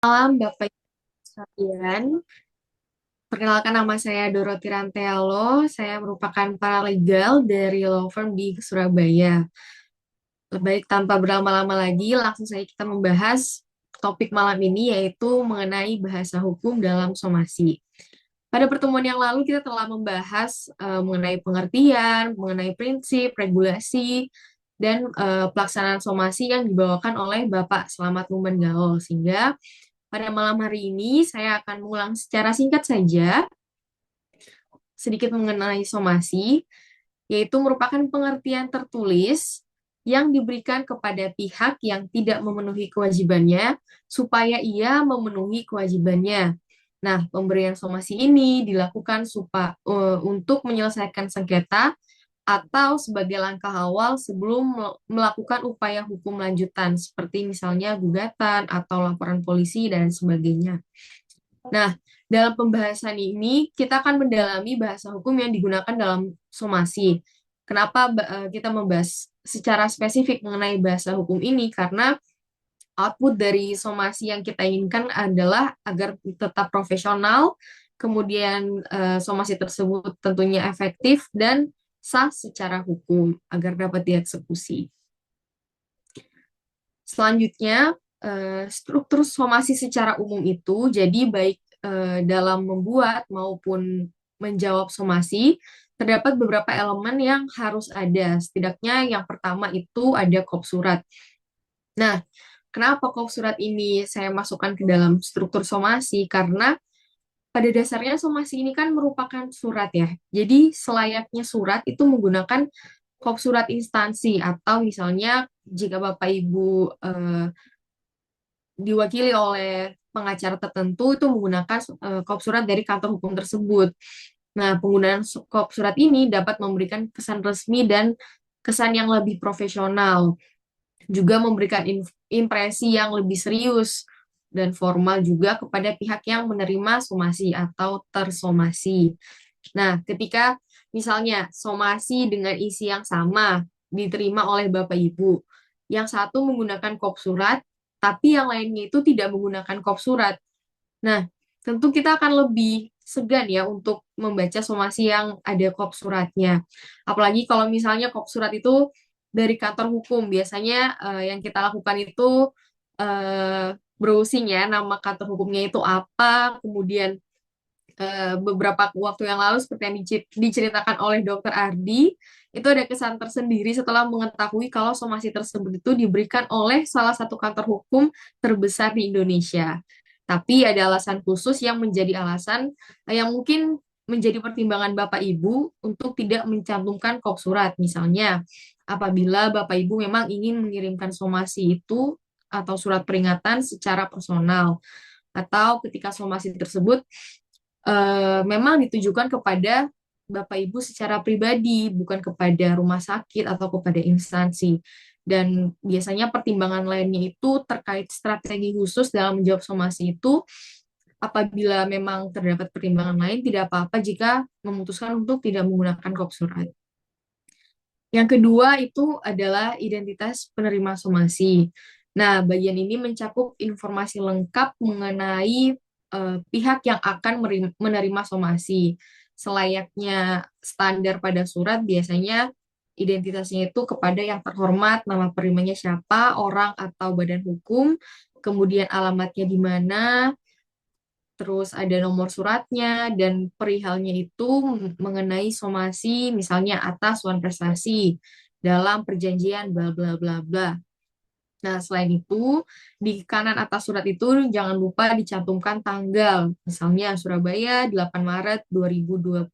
Malam Bapak Ibu sekalian, perkenalkan nama saya Dorothy Rantealo. Saya merupakan paralegal dari law firm di Surabaya. Baik tanpa berlama-lama lagi, langsung saja kita membahas topik malam ini yaitu mengenai bahasa hukum dalam somasi. Pada pertemuan yang lalu kita telah membahas mengenai pengertian, mengenai prinsip, regulasi, dan pelaksanaan somasi yang dibawakan oleh Bapak Slamet Lumen Gaol. Sehingga pada malam hari ini saya akan mengulang secara singkat saja sedikit mengenai somasi, yaitu merupakan pengertian tertulis yang diberikan kepada pihak yang tidak memenuhi kewajibannya supaya ia memenuhi kewajibannya. Nah, pemberian somasi ini dilakukan untuk menyelesaikan sengketa atau sebagai langkah awal sebelum melakukan upaya hukum lanjutan, seperti misalnya gugatan atau laporan polisi dan sebagainya. Nah, dalam pembahasan ini kita akan mendalami bahasa hukum yang digunakan dalam somasi. Kenapa kita membahas secara spesifik mengenai bahasa hukum ini? Karena output dari somasi yang kita inginkan adalah agar tetap profesional, kemudian somasi tersebut tentunya efektif dan sah secara hukum agar dapat dieksekusi. Selanjutnya, struktur somasi secara umum itu jadi baik dalam membuat maupun menjawab somasi, terdapat beberapa elemen yang harus ada. Setidaknya yang pertama itu ada kop surat. Nah, kenapa kop surat ini saya masukkan ke dalam struktur somasi? Karena pada dasarnya somasi ini kan merupakan surat ya. Jadi selayaknya surat itu menggunakan kop surat instansi atau misalnya jika Bapak Ibu diwakili oleh pengacara tertentu itu menggunakan kop surat dari kantor hukum tersebut. Nah, penggunaan kop surat ini dapat memberikan kesan resmi dan kesan yang lebih profesional, juga memberikan impresi yang lebih serius dan formal juga kepada pihak yang menerima somasi atau tersomasi. Nah, ketika misalnya somasi dengan isi yang sama diterima oleh Bapak Ibu, yang satu menggunakan kop surat, tapi yang lainnya itu tidak menggunakan kop surat. Nah, tentu kita akan lebih segan ya untuk membaca somasi yang ada kop suratnya. Apalagi kalau misalnya kop surat itu dari kantor hukum, biasanya yang kita lakukan itu browsing ya, nama kantor hukumnya itu apa, kemudian beberapa waktu yang lalu seperti yang diceritakan oleh Dokter Ardi, itu ada kesan tersendiri setelah mengetahui kalau somasi tersebut itu diberikan oleh salah satu kantor hukum terbesar di Indonesia. Tapi ada alasan khusus yang menjadi alasan yang mungkin menjadi pertimbangan Bapak Ibu untuk tidak mencantumkan kop surat. Misalnya, apabila Bapak Ibu memang ingin mengirimkan somasi itu atau surat peringatan secara personal, atau ketika somasi tersebut memang ditujukan kepada Bapak Ibu secara pribadi, bukan kepada rumah sakit atau kepada instansi. Dan biasanya pertimbangan lainnya itu terkait strategi khusus dalam menjawab somasi itu, apabila memang terdapat pertimbangan lain, tidak apa-apa jika memutuskan untuk tidak menggunakan kop surat. Yang kedua itu adalah identitas penerima somasi. Nah, bagian ini mencakup informasi lengkap mengenai pihak yang akan menerima somasi. Selayaknya standar pada surat, biasanya identitasnya itu kepada yang terhormat, nama penerimanya siapa, orang atau badan hukum, kemudian alamatnya di mana, terus ada nomor suratnya, dan perihalnya itu mengenai somasi, misalnya atas suatu prestasi dalam perjanjian bla bla bla bla. Nah, selain itu, di kanan atas surat itu jangan lupa dicantumkan tanggal, misalnya Surabaya 8 Maret 2025.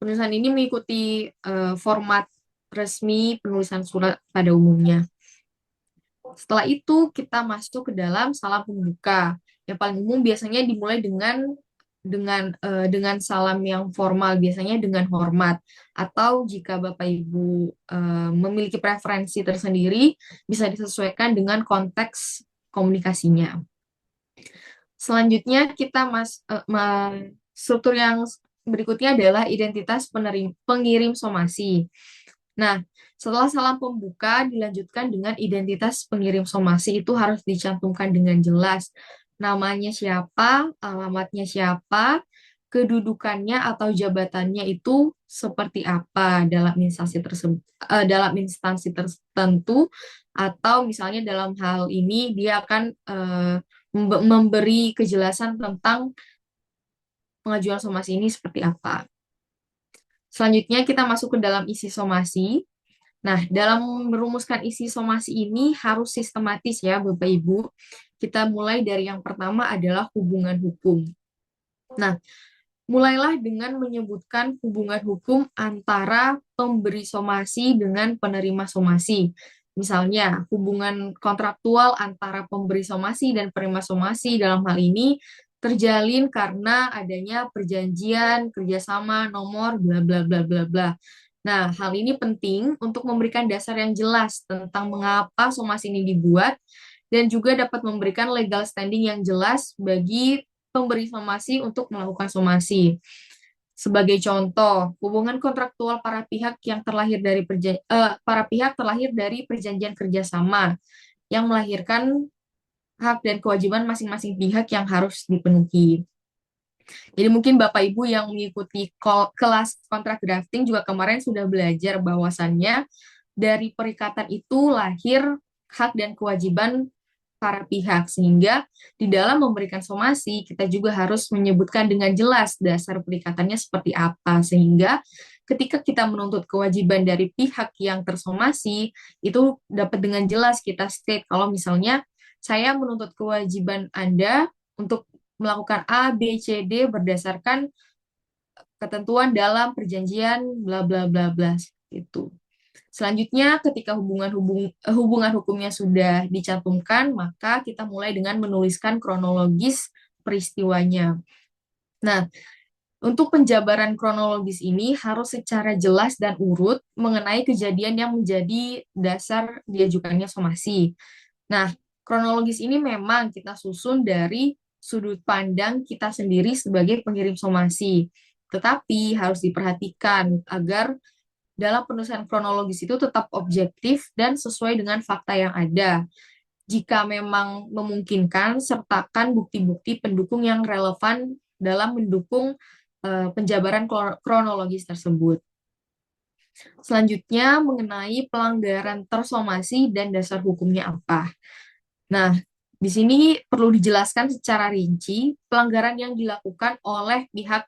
Penulisan ini mengikuti format resmi penulisan surat pada umumnya. Setelah itu kita masuk ke dalam salam pembuka. Yang paling umum biasanya dimulai dengan salam yang formal, biasanya dengan hormat. Atau jika Bapak Ibu memiliki preferensi tersendiri, bisa disesuaikan dengan konteks komunikasinya. Selanjutnya struktur yang berikutnya adalah identitas pengirim somasi. Nah, setelah salam pembuka dilanjutkan dengan identitas pengirim somasi itu harus dicantumkan dengan jelas. namanya siapa, alamatnya siapa, kedudukannya atau jabatannya itu seperti apa dalam instansi tersebut, dalam instansi tertentu, atau misalnya dalam hal ini dia akan memberi kejelasan tentang pengajuan somasi ini seperti apa. Selanjutnya kita masuk ke dalam isi somasi. Nah, dalam merumuskan isi somasi ini harus sistematis ya, Bapak Ibu. Kita mulai dari yang pertama adalah hubungan hukum. Nah, mulailah dengan menyebutkan hubungan hukum antara pemberi somasi dengan penerima somasi. Misalnya, hubungan kontraktual antara pemberi somasi dan penerima somasi dalam hal ini terjalin karena adanya perjanjian kerjasama nomor bla bla bla bla bla. Nah, hal ini penting untuk memberikan dasar yang jelas tentang mengapa somasi ini dibuat dan juga dapat memberikan legal standing yang jelas bagi pemberi somasi untuk melakukan somasi. Sebagai contoh, hubungan kontraktual para pihak terlahir dari perjanjian kerjasama yang melahirkan hak dan kewajiban masing-masing pihak yang harus dipenuhi. Jadi mungkin Bapak Ibu yang mengikuti kelas kontrak drafting juga kemarin sudah belajar bahwasannya dari perikatan itu lahir hak dan kewajiban para pihak, sehingga di dalam memberikan somasi kita juga harus menyebutkan dengan jelas dasar perikatannya seperti apa, sehingga ketika kita menuntut kewajiban dari pihak yang tersomasi itu dapat dengan jelas kita state kalau misalnya saya menuntut kewajiban Anda untuk melakukan A, B, C, D berdasarkan ketentuan dalam perjanjian bla bla bla bla itu. Selanjutnya, ketika hubungan hukumnya sudah dicantumkan, maka kita mulai dengan menuliskan kronologis peristiwanya. Nah, untuk penjabaran kronologis ini harus secara jelas dan urut mengenai kejadian yang menjadi dasar diajukannya somasi. Nah, kronologis ini memang kita susun dari sudut pandang kita sendiri sebagai pengirim somasi. Tetapi harus diperhatikan agar dalam penulisan kronologis itu tetap objektif dan sesuai dengan fakta yang ada. Jika memang memungkinkan, sertakan bukti-bukti pendukung yang relevan dalam mendukung penjabaran kronologis tersebut. Selanjutnya, mengenai pelanggaran tersomasi dan dasar hukumnya apa. Nah, di sini perlu dijelaskan secara rinci pelanggaran yang dilakukan oleh pihak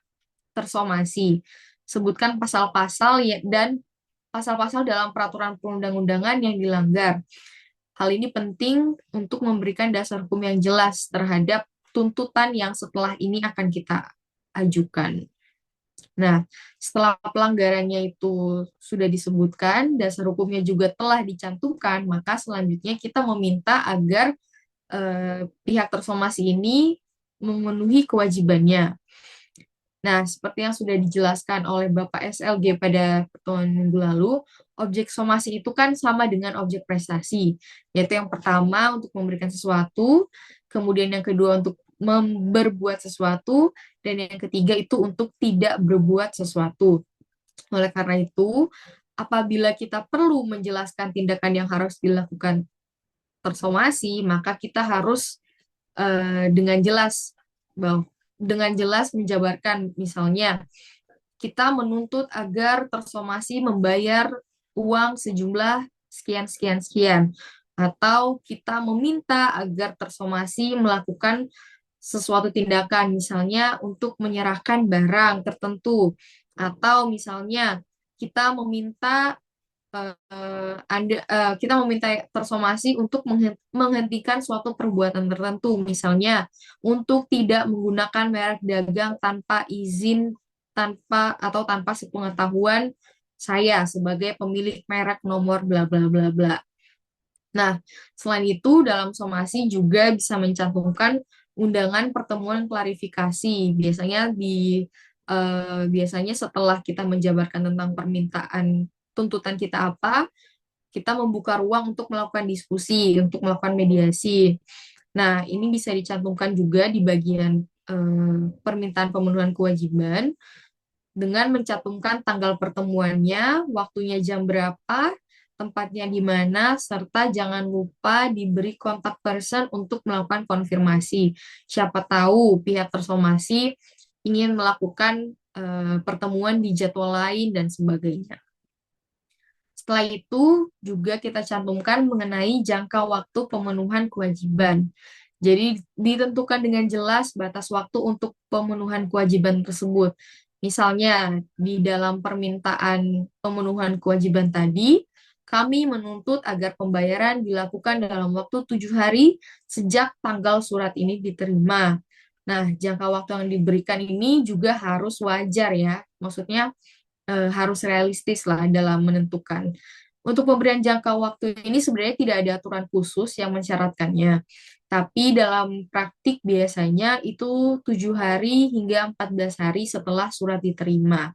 tersomasi. Sebutkan pasal-pasal dan pasal-pasal dalam peraturan perundang-undangan yang dilanggar. Hal ini penting untuk memberikan dasar hukum yang jelas terhadap tuntutan yang setelah ini akan kita ajukan. Nah, setelah pelanggarannya itu sudah disebutkan, dasar hukumnya juga telah dicantumkan, maka selanjutnya kita meminta agar pihak tersomasi ini memenuhi kewajibannya. Nah, seperti yang sudah dijelaskan oleh Bapak SLG pada pertemuan minggu lalu, objek somasi itu kan sama dengan objek prestasi, yaitu yang pertama untuk memberikan sesuatu, kemudian yang kedua untuk berbuat sesuatu, dan yang ketiga itu untuk tidak berbuat sesuatu. Oleh karena itu, apabila kita perlu menjelaskan tindakan yang harus dilakukan tersomasi, maka kita harus dengan jelas menjabarkan, misalnya kita menuntut agar tersomasi membayar uang sejumlah sekian sekian sekian, atau kita meminta agar tersomasi melakukan sesuatu tindakan, misalnya untuk menyerahkan barang tertentu, atau misalnya kita meminta kita meminta tersomasi untuk menghentikan suatu perbuatan tertentu, misalnya untuk tidak menggunakan merek dagang tanpa izin, tanpa sepengetahuan saya sebagai pemilik merek nomor bla bla bla bla. Nah, selain itu dalam somasi juga bisa mencantumkan undangan pertemuan klarifikasi. Biasanya setelah kita menjabarkan tentang permintaan tuntutan kita apa, kita membuka ruang untuk melakukan diskusi, untuk melakukan mediasi. Nah, ini bisa dicantumkan juga di bagian permintaan pemenuhan kewajiban dengan mencantumkan tanggal pertemuannya, waktunya jam berapa, tempatnya di mana, serta jangan lupa diberi kontak person untuk melakukan konfirmasi. Siapa tahu pihak tersomasi ingin melakukan pertemuan di jadwal lain dan sebagainya. Setelah itu juga kita cantumkan mengenai jangka waktu pemenuhan kewajiban. Jadi ditentukan dengan jelas batas waktu untuk pemenuhan kewajiban tersebut. Misalnya di dalam permintaan pemenuhan kewajiban tadi, kami menuntut agar pembayaran dilakukan dalam waktu 7 hari sejak tanggal surat ini diterima. Nah, jangka waktu yang diberikan ini juga harus wajar ya. Maksudnya harus realistis lah dalam menentukan. Untuk pemberian jangka waktu ini sebenarnya tidak ada aturan khusus yang mensyaratkannya. Tapi dalam praktik biasanya itu 7 hari hingga 14 hari setelah surat diterima.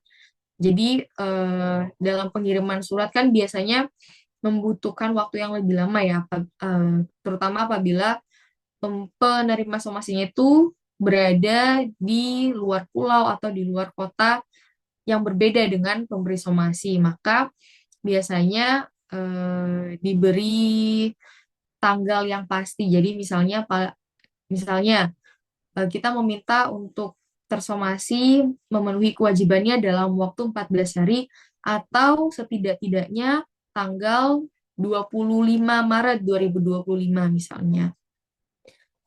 Jadi dalam pengiriman surat kan biasanya membutuhkan waktu yang lebih lama ya, terutama apabila penerima somasinya itu berada di luar pulau atau di luar kota yang berbeda dengan pemberi somasi, maka biasanya diberi tanggal yang pasti. Jadi misalnya kita meminta untuk tersomasi memenuhi kewajibannya dalam waktu 14 hari atau setidak-tidaknya tanggal 25 Maret 2025 misalnya.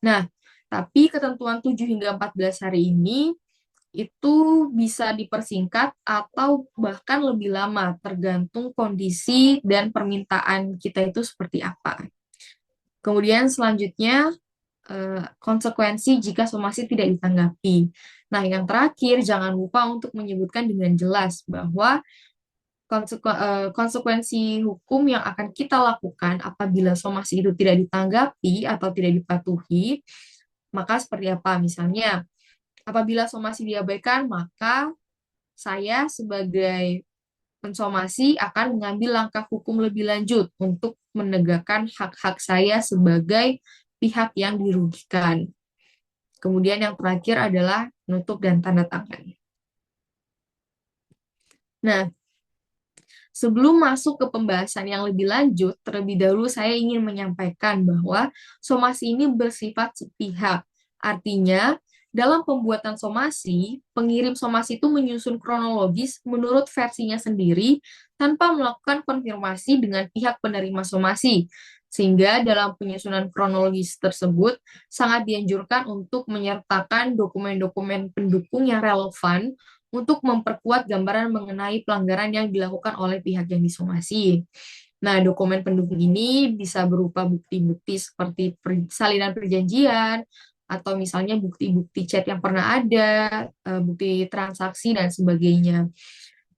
Nah, tapi ketentuan 7 hingga 14 hari ini itu bisa dipersingkat atau bahkan lebih lama, tergantung kondisi dan permintaan kita itu seperti apa. Kemudian selanjutnya, konsekuensi jika somasi tidak ditanggapi. Nah, yang terakhir, jangan lupa untuk menyebutkan dengan jelas bahwa konsekuensi hukum yang akan kita lakukan apabila somasi itu tidak ditanggapi atau tidak dipatuhi, maka seperti apa? Misalnya, apabila somasi diabaikan, maka saya sebagai pensomasi akan mengambil langkah hukum lebih lanjut untuk menegakkan hak-hak saya sebagai pihak yang dirugikan. Kemudian yang terakhir adalah nutup dan tanda tangan. Nah, sebelum masuk ke pembahasan yang lebih lanjut, terlebih dahulu saya ingin menyampaikan bahwa somasi ini bersifat sepihak. Artinya, dalam pembuatan somasi, pengirim somasi itu menyusun kronologis menurut versinya sendiri tanpa melakukan konfirmasi dengan pihak penerima somasi. Sehingga dalam penyusunan kronologis tersebut sangat dianjurkan untuk menyertakan dokumen-dokumen pendukung yang relevan untuk memperkuat gambaran mengenai pelanggaran yang dilakukan oleh pihak yang disomasi. Nah, dokumen pendukung ini bisa berupa bukti-bukti seperti salinan perjanjian, atau misalnya bukti-bukti chat yang pernah ada, bukti transaksi, dan sebagainya.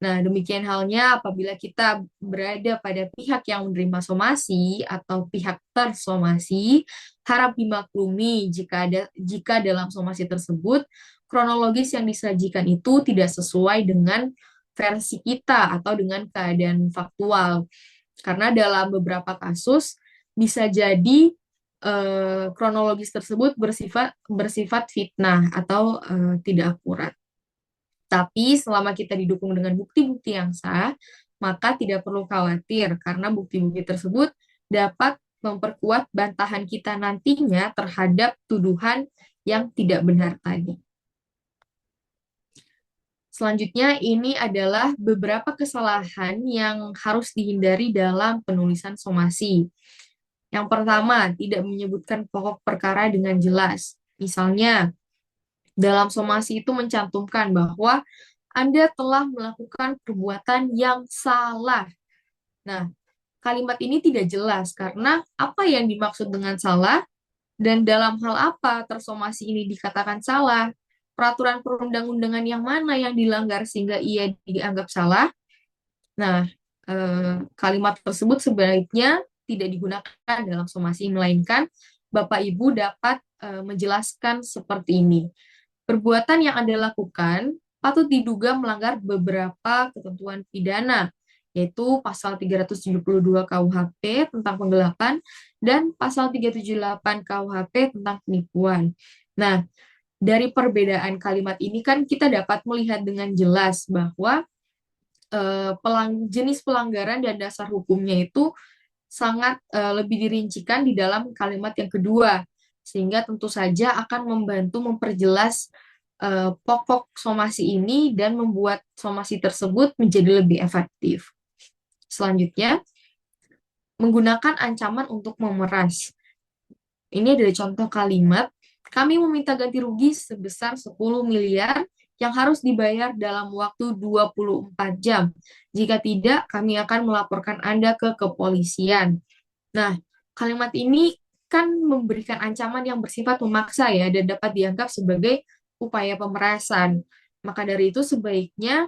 Nah, demikian halnya apabila kita berada pada pihak yang menerima somasi atau pihak tersomasi, harap dimaklumi jika dalam somasi tersebut kronologis yang disajikan itu tidak sesuai dengan versi kita atau dengan keadaan faktual. Karena dalam beberapa kasus bisa jadi kronologis tersebut bersifat fitnah atau tidak akurat. Tapi selama kita didukung dengan bukti-bukti yang sah, maka tidak perlu khawatir karena bukti-bukti tersebut dapat memperkuat bantahan kita nantinya terhadap tuduhan yang tidak benar tadi. Selanjutnya, ini adalah beberapa kesalahan yang harus dihindari dalam penulisan somasi. Yang pertama, tidak menyebutkan pokok perkara dengan jelas. Misalnya, dalam somasi itu mencantumkan bahwa Anda telah melakukan perbuatan yang salah. Nah, kalimat ini tidak jelas karena apa yang dimaksud dengan salah dan dalam hal apa tersomasi ini dikatakan salah. Peraturan perundang-undangan yang mana yang dilanggar sehingga ia dianggap salah. Nah, kalimat tersebut sebaiknya tidak digunakan dalam somasi, melainkan Bapak Ibu dapat menjelaskan seperti ini. Perbuatan yang Anda lakukan patut diduga melanggar beberapa ketentuan pidana, yaitu pasal 372 KUHP tentang penggelapan dan pasal 378 KUHP tentang penipuan. Nah, dari perbedaan kalimat ini kan kita dapat melihat dengan jelas bahwa jenis pelanggaran dan dasar hukumnya itu sangat lebih dirincikan di dalam kalimat yang kedua, sehingga tentu saja akan membantu memperjelas pokok somasi ini dan membuat somasi tersebut menjadi lebih efektif. Selanjutnya, menggunakan ancaman untuk memeras. Ini adalah contoh kalimat, kami meminta ganti rugi sebesar 10 miliar yang harus dibayar dalam waktu 24 jam. Jika tidak, kami akan melaporkan Anda ke kepolisian. Nah, kalimat ini kan memberikan ancaman yang bersifat memaksa ya, dan dapat dianggap sebagai upaya pemerasan. Maka dari itu sebaiknya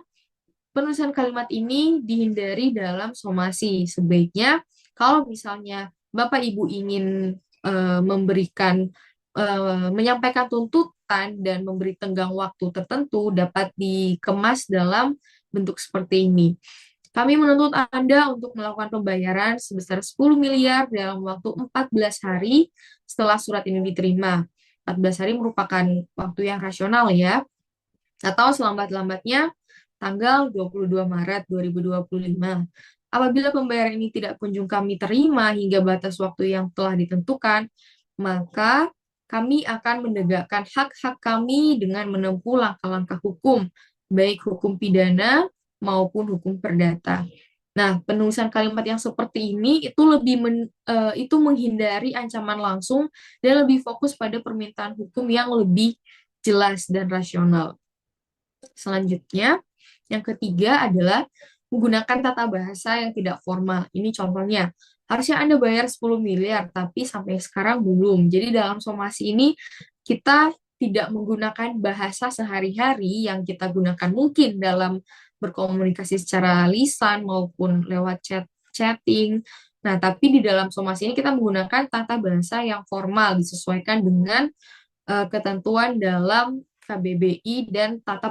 penulisan kalimat ini dihindari dalam somasi. Sebaiknya kalau misalnya Bapak Ibu ingin menyampaikan tuntutan dan memberi tenggang waktu tertentu dapat dikemas dalam bentuk seperti ini. Kami menuntut Anda untuk melakukan pembayaran sebesar 10 miliar dalam waktu 14 hari setelah surat ini diterima. 14 hari merupakan waktu yang rasional ya. Atau selambat-lambatnya tanggal 22 Maret 2025. Apabila pembayaran ini tidak kunjung kami terima hingga batas waktu yang telah ditentukan, maka kami akan menegakkan hak-hak kami dengan menempuh langkah-langkah hukum, baik hukum pidana maupun hukum perdata. Nah, penulisan kalimat yang seperti ini itu menghindari ancaman langsung dan lebih fokus pada permintaan hukum yang lebih jelas dan rasional. Selanjutnya, yang ketiga adalah menggunakan tata bahasa yang tidak formal. Ini contohnya, harusnya Anda bayar 10 miliar, tapi sampai sekarang belum. Jadi dalam somasi ini, kita tidak menggunakan bahasa sehari-hari yang kita gunakan mungkin dalam berkomunikasi secara lisan maupun lewat chatting. Nah, tapi di dalam somasi ini kita menggunakan tata bahasa yang formal, disesuaikan dengan ketentuan dalam KBBI dan tata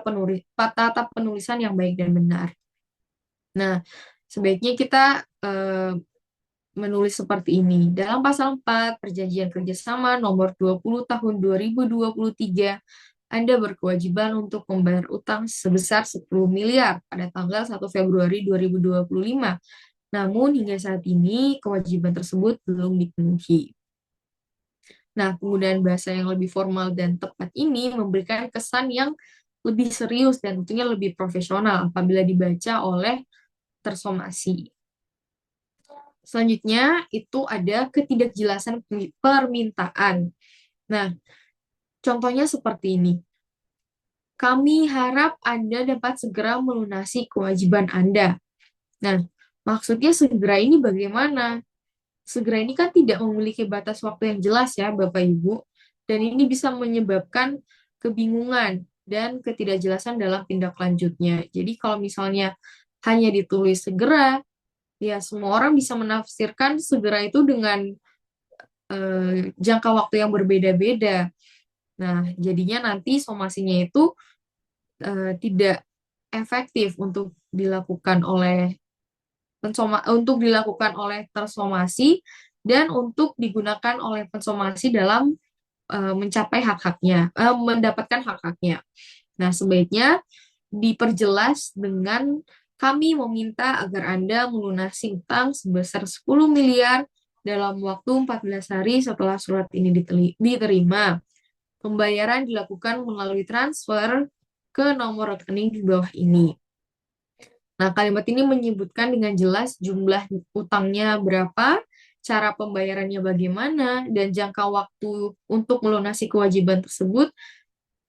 penulisan yang baik dan benar. Nah, sebaiknya kita menulis seperti ini. Dalam pasal 4 Perjanjian Kerjasama nomor 20 tahun 2023, Anda berkewajiban untuk membayar utang sebesar 10 miliar pada tanggal 1 Februari 2025. Namun hingga saat ini kewajiban tersebut belum dipenuhi. Nah, penggunaan bahasa yang lebih formal dan tepat ini memberikan kesan yang lebih serius dan tentunya lebih profesional apabila dibaca oleh tersomasi. Selanjutnya, itu ada ketidakjelasan permintaan. Nah, contohnya seperti ini. Kami harap Anda dapat segera melunasi kewajiban Anda. Nah, maksudnya segera ini bagaimana? Segera ini kan tidak memiliki batas waktu yang jelas ya, Bapak Ibu. Dan ini bisa menyebabkan kebingungan dan ketidakjelasan dalam tindak lanjutnya. Jadi kalau misalnya hanya ditulis segera, ya semua orang bisa menafsirkan segera itu dengan jangka waktu yang berbeda-beda. Nah, jadinya nanti somasinya itu tidak efektif untuk dilakukan oleh tersomasi dan untuk digunakan oleh pensomasi dalam mendapatkan hak-haknya. Nah, sebaiknya diperjelas dengan kami meminta agar Anda melunasi utang sebesar 10 miliar dalam waktu 14 hari setelah surat ini diterima. Pembayaran dilakukan melalui transfer ke nomor rekening di bawah ini. Nah, kalimat ini menyebutkan dengan jelas jumlah utangnya berapa, cara pembayarannya bagaimana, dan jangka waktu untuk melunasi kewajiban tersebut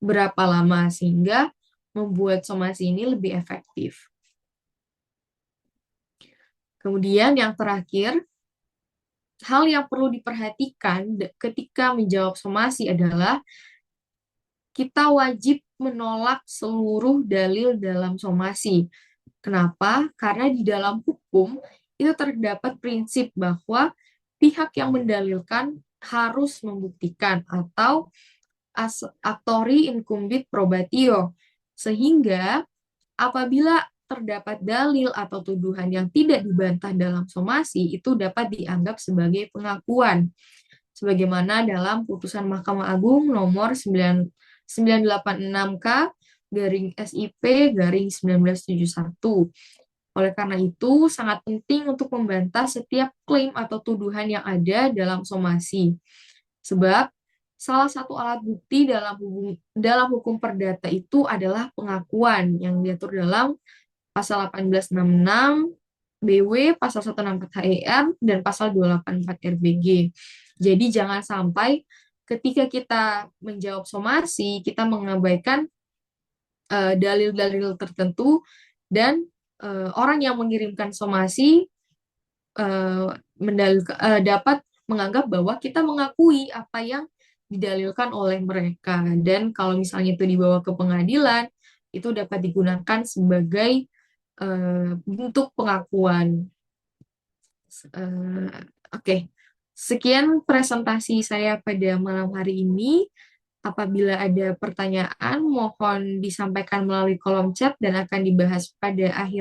berapa lama, sehingga membuat somasi ini lebih efektif. Kemudian yang terakhir, hal yang perlu diperhatikan ketika menjawab somasi adalah kita wajib menolak seluruh dalil dalam somasi. Kenapa? Karena di dalam hukum itu terdapat prinsip bahwa pihak yang mendalilkan harus membuktikan atau actori incumbit probatio. Sehingga apabila terdapat dalil atau tuduhan yang tidak dibantah dalam somasi, itu dapat dianggap sebagai pengakuan. Sebagaimana dalam putusan Mahkamah Agung nomor 986K garing SIP garing 1971. Oleh karena itu, sangat penting untuk membantah setiap klaim atau tuduhan yang ada dalam somasi. Sebab salah satu alat bukti dalam hukum perdata itu adalah pengakuan yang diatur dalam pasal 1866 BW, pasal 164 HER, dan pasal 284 RBG. Jadi jangan sampai ketika kita menjawab somasi, kita mengabaikan dalil-dalil tertentu dan orang yang mengirimkan somasi dapat menganggap bahwa kita mengakui apa yang didalilkan oleh mereka. Dan kalau misalnya itu dibawa ke pengadilan, itu dapat digunakan sebagai bentuk pengakuan. Oke, sekian presentasi saya pada malam hari ini. Apabila ada pertanyaan, mohon disampaikan melalui kolom chat dan akan dibahas pada akhir